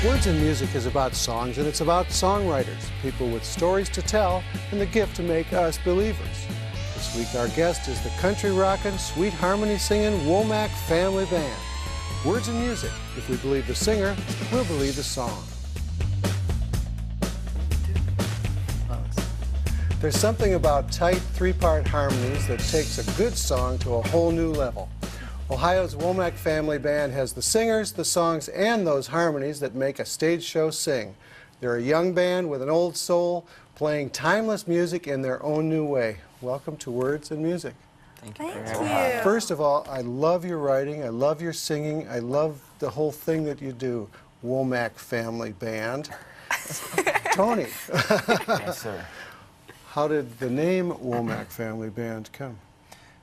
Words and Music is about songs, and it's about songwriters, people with stories to tell and the gift to make us believers. This week our guest is the country rockin', sweet harmony singing Womack Family Band. Words and Music. If we believe the singer, we'll believe the song. There's something about tight three-part harmonies that takes a good song to a whole new level. Ohio's Womack Family Band has the singers, the songs, and those harmonies that make a stage show sing. They're a young band with an old soul, playing timeless music in their own new way. Welcome to Words and Music. Thank you. Thank you. First of all, I love your writing, I love your singing, I love the whole thing that you do. Womack Family Band. Tony. Yes, sir. How did the name Womack Family Band come?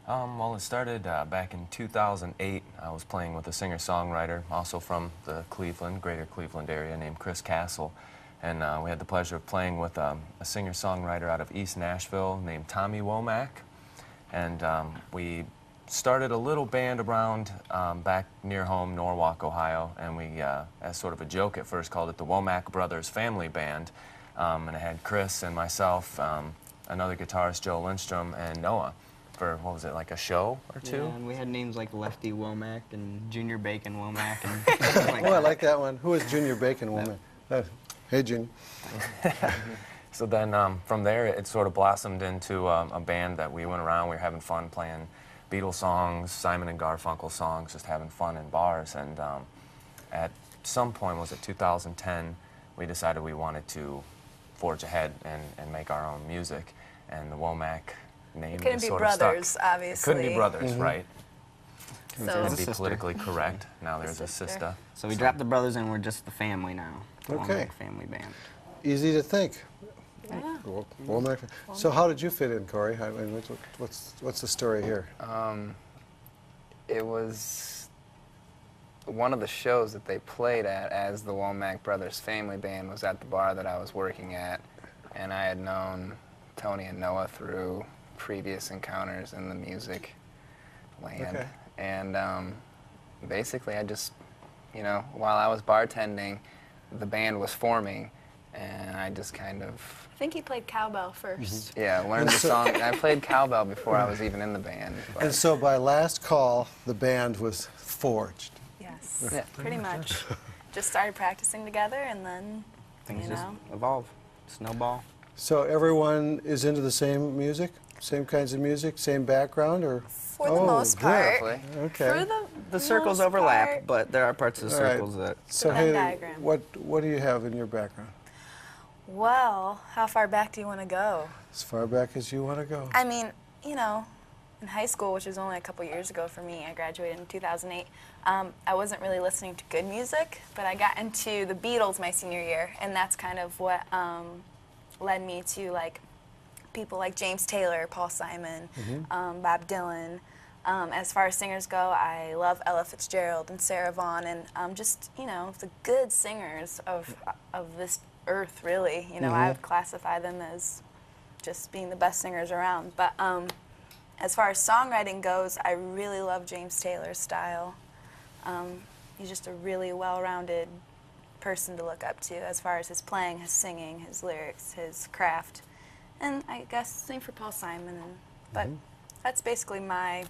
Well, it started back in 2008. I was playing with a singer-songwriter, also from the greater Cleveland area, named Chris Castle. And we had the pleasure of playing with a singer-songwriter out of East Nashville named Tommy Womack. And we started a little band around back near home, Norwalk, Ohio. And we, as sort of a joke at first, called it the Womack Brothers Family Band. And I had Chris and myself, another guitarist, Joe Lindstrom, and Noah, for, what was it, like a show or two? Yeah, and we had names like Lefty Womack and Junior Bacon Womack. And like Oh, I like that one. Who is Junior Bacon Woman? Hey, Junior. So then from there, it sort of blossomed into a band that we went around. We were having fun playing Beatles songs, Simon and Garfunkel songs, just having fun in bars. And at some point, was it 2010, we decided we wanted to forge ahead and make our own music. And the Womack name couldn't just be sort brothers, of stuck. obviously. It couldn't be brothers, right? So To be politically correct. Now there's a sister. So we dropped the brothers and we're just the family now. The Okay. Womack Family Band. Easy to think. yeah. Womack. So how did you fit in, Cory? I mean, what's the story here? It was one of the shows that they played at as the Womack Brothers Family Band was at the bar that I was working at, and I had known Tony and Noah through previous encounters in the music land. Okay. And basically I just, you know, while I was bartending, the band was forming, and I just kind of, I think he played cowbell first. yeah, learned the song. I played cowbell before I was even in the band. but- And so by last call, the band was forged. Yes, Yeah. pretty much. Just started practicing together, and then, Things you just know. evolve. Snowball. So everyone is into the same music? Same kinds of music? Same background? Or? For the most part. Roughly. Okay. For The circles most overlap, part. but there are parts of the All right. circles that... So Venn hey, diagram. what do you have in your background? Well, how far back do you want to go? As far back as you want to go. I mean, you know, in high school, which was only a couple years ago for me, I graduated in 2008, I wasn't really listening to good music, but I got into the Beatles my senior year, and that's kind of what led me to, like, people like James Taylor, Paul Simon, Bob Dylan. As far as singers go, I love Ella Fitzgerald and Sarah Vaughan, and just, you know, the good singers of this earth, really. You know, I would classify them as just being the best singers around. But as far as songwriting goes, I really love James Taylor's style. He's just a really well-rounded person to look up to as far as his playing, his singing, his lyrics, his craft. And I guess same for Paul Simon. But that's basically my,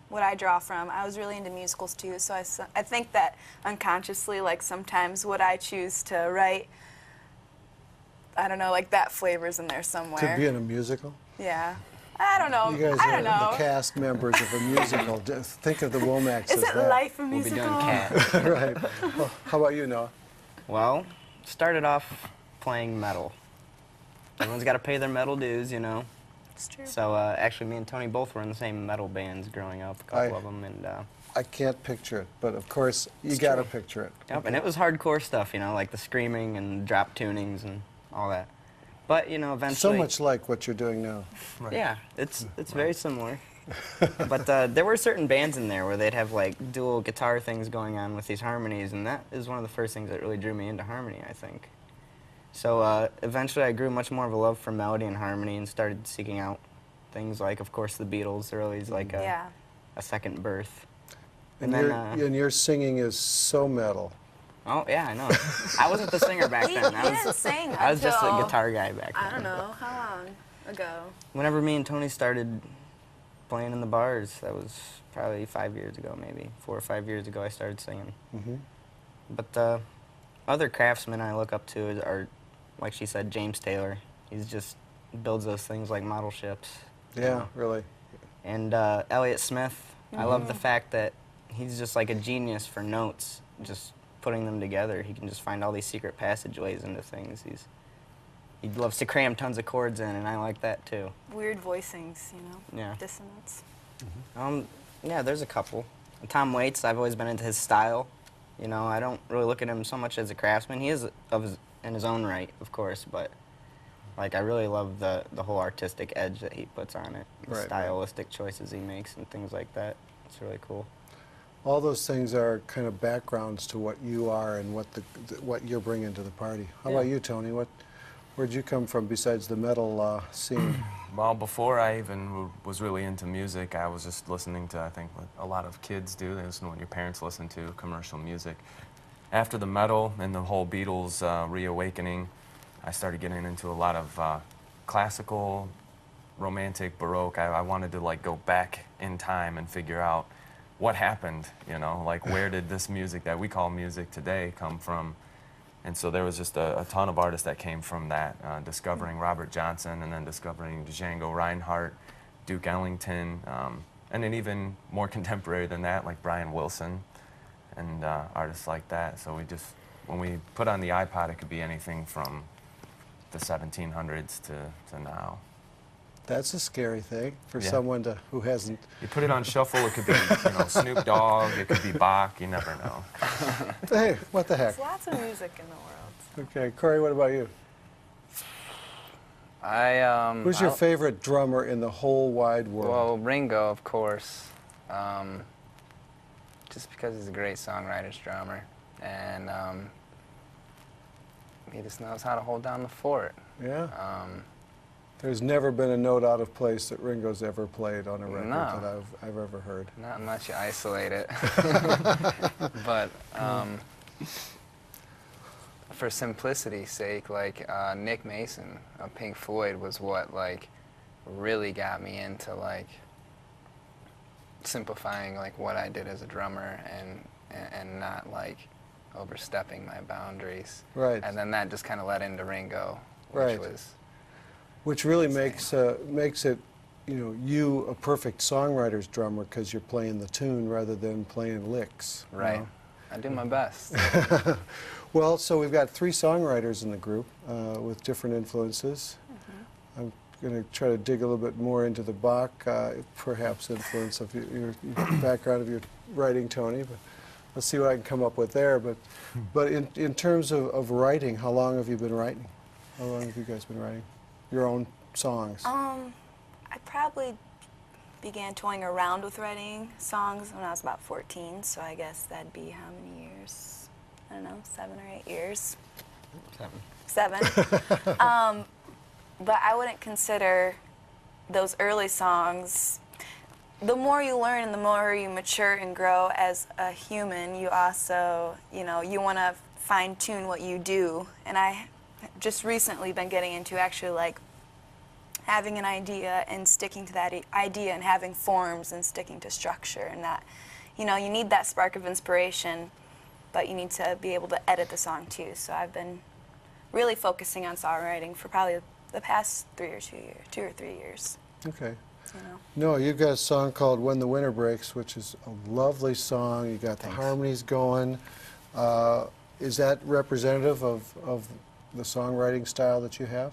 what I draw from. I was really into musicals too, so I think that unconsciously, like sometimes what I choose to write, I don't know, like that flavor's in there somewhere. To be in a musical? Yeah. I don't know. You guys I are don't know. the cast members of a musical. Just think of the Womacks Is as it that. life a We'll be musical? doing Cat. Right. Well, how about you, Noah? Well, started off playing metal. Everyone's got to pay their metal dues, you know. It's true. So actually, me and Tony both were in the same metal bands growing up, a couple of them, and I can't picture it, but of course, you got to picture it. yep, and it was hardcore stuff, you know, like the screaming and drop tunings and all that. But you know, eventually, So much like what you're doing now. yeah, it's very similar. But there were certain bands in there where they'd have like dual guitar things going on with these harmonies, and that is one of the first things that really drew me into harmony, I think. So eventually I grew much more of a love for melody and harmony and started seeking out things like, of course, the Beatles. They're always like a second birth. And, then your singing is so metal. Oh, yeah, I know. I wasn't the singer back He then. didn't sing I was just a until, guitar guy back then. I don't know, how long ago? Whenever me and Tony started playing in the bars, that was probably 5 years ago, maybe. 4 or 5 years ago I started singing. Mm-hmm. But other craftsmen I look up to are, like she said, James Taylor. He's just builds those things like model ships. Yeah, really. And Elliott Smith, I love the fact that he's just like a genius for notes, just putting them together. He can just find all these secret passageways into things. He loves to cram tons of chords in, and I like that too. Weird voicings, you know? Yeah. Dissonance. Yeah, there's a couple. Tom Waits, I've always been into his style. You know, I don't really look at him so much as a craftsman. He is in his own right, of course, but like I really love the whole artistic edge that he puts on it, the Right, stylistic choices he makes and things like that. It's really cool. All those things are kind of backgrounds to what you are and what you're bringing to the party. How about you, Tony? Where'd you come from besides the metal scene? Well, before I even was really into music, I was just listening to, I think, what a lot of kids do. They listen to what your parents listen to, commercial music. After the metal and the whole Beatles reawakening, I started getting into a lot of classical, romantic, Baroque. I wanted to like go back in time and figure out what happened, you know, like where did this music that we call music today come from? And so there was just a ton of artists that came from that, discovering Robert Johnson and then discovering Django Reinhardt, Duke Ellington, and then even more contemporary than that, like Brian Wilson and artists like that. So we just, when we put on the iPod, it could be anything from the 1700s to now. That's a scary thing for someone who hasn't. You put it on shuffle, it could be, you know, Snoop Dogg, it could be Bach, you never know. Hey, what the heck? There's lots of music in the world. Okay, Cory, what about you? Who's your favorite drummer in the whole wide world? Well, Ringo, of course. Just because he's a great songwriter's drummer, and he just knows how to hold down the fort. Yeah. There's never been a note out of place that Ringo's ever played on a record that I've ever heard. Not unless you isolate it. But for simplicity's sake, like Nick Mason of Pink Floyd was what like really got me into like simplifying like what I did as a drummer and not like overstepping my boundaries. Right. And then that just kind of led into Ringo, which Right. was. Which really makes it, you know, you a perfect songwriter's drummer because you're playing the tune rather than playing licks. you Right. know? I do my best. Well, so we've got 3 songwriters in the group with different influences. I'm going to try to dig a little bit more into the Bach, perhaps influence of your background of your writing, Tony. But let's see what I can come up with there. But in terms of writing, how long have you been writing? How long have you guys been writing your own songs? I probably began toying around with writing songs when I was about 14, so I guess that'd be how many years? I don't know, 7 or 8 years. 7. But I wouldn't consider those early songs. The more you learn and the more you mature and grow as a human, you also, you know, you want to fine-tune what you do. And I just recently been getting into actually like having an idea and sticking to that idea and having forms and sticking to structure, and that, you know, you need that spark of inspiration, but you need to be able to edit the song too. So I've been really focusing on songwriting for probably the past 2 or 3 years. Okay. You know. No, you've got a song called When the Winter Breaks, which is a lovely song. You got the harmonies going. Is that representative of the songwriting style that you have?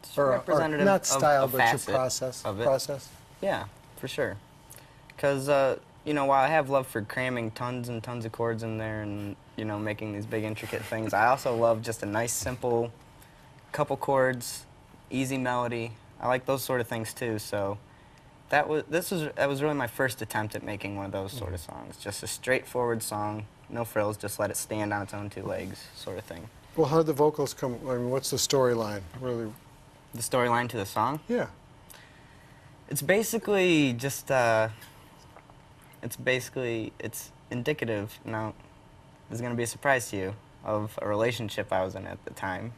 It's Or representative not of style, a but your facet process. of it. Process. Yeah, for sure. Because, you know, while I have love for cramming tons and tons of chords in there and, you know, making these big intricate things, I also love just a nice, simple couple chords, easy melody. I like those sort of things too, so that was really my first attempt at making one of those sort of songs. Just a straightforward song, no frills, just let it stand on its own 2 legs sort of thing. Well, how did the vocals come? I mean, what's the storyline? Really? The storyline to the song? Yeah. It's basically just, it's indicative. Now, is going to be a surprise to you of a relationship I was in at the time.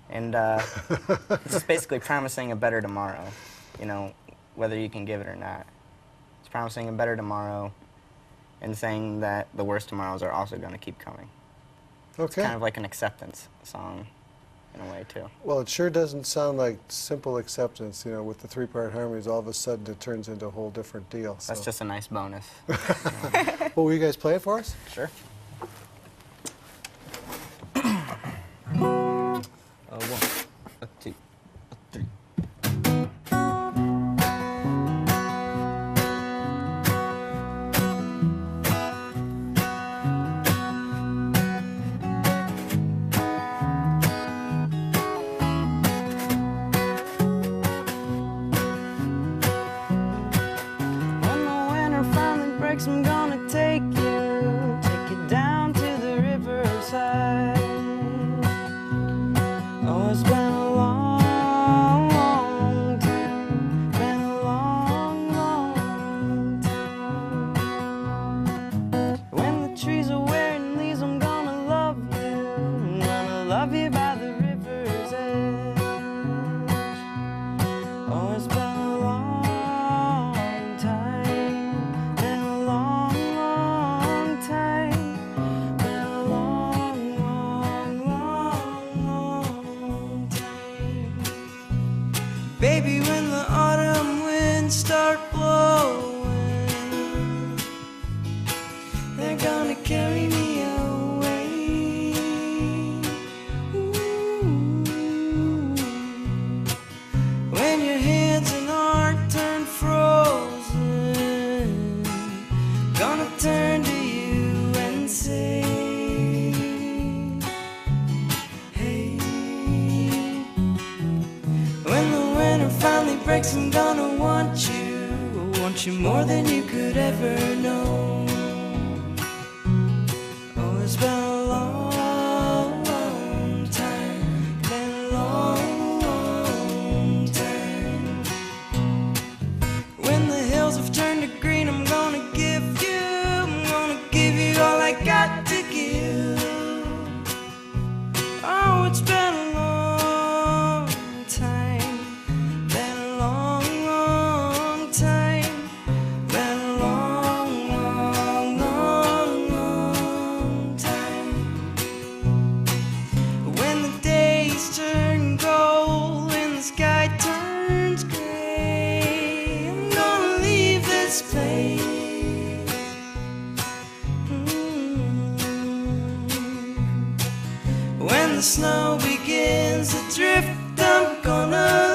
And it's just basically promising a better tomorrow, you know, whether you can give it or not. It's promising a better tomorrow and saying that the worst tomorrows are also going to keep coming. Okay. It's kind of like an acceptance song in a way, too. Well, it sure doesn't sound like simple acceptance, you know, with the three-part harmonies. All of a sudden, it turns into a whole different deal. That's so. just a nice bonus. Well, will you guys play it for us? Sure. One, a two, a three. When the winter finally breaks, I'm gonna take you down to the riverside. Oh, it's been a long, long time, been a long, long time. When the trees are wearing leaves, I'm gonna love you by the river's edge. Oh, it's been a long time, been a long, long time, been a long, long, long, long time. Baby, when the autumn winds start blowing, they're gonna carry me away. Ooh. When your hands and heart turn frozen, gonna turn to you and say, hey. When the winter finally breaks, I'm gonna want you more than you could ever know. Oh, it's been a long, long time, been a long, long time. When the hills have turned to green, I'm gonna give you all I got to give. Oh, it's been a long time, been a long, long time, been a long, long, long, long time. When the days turn gold and the sky turns gray, I'm gonna leave this place. When the snow begins to drift, I'm gonna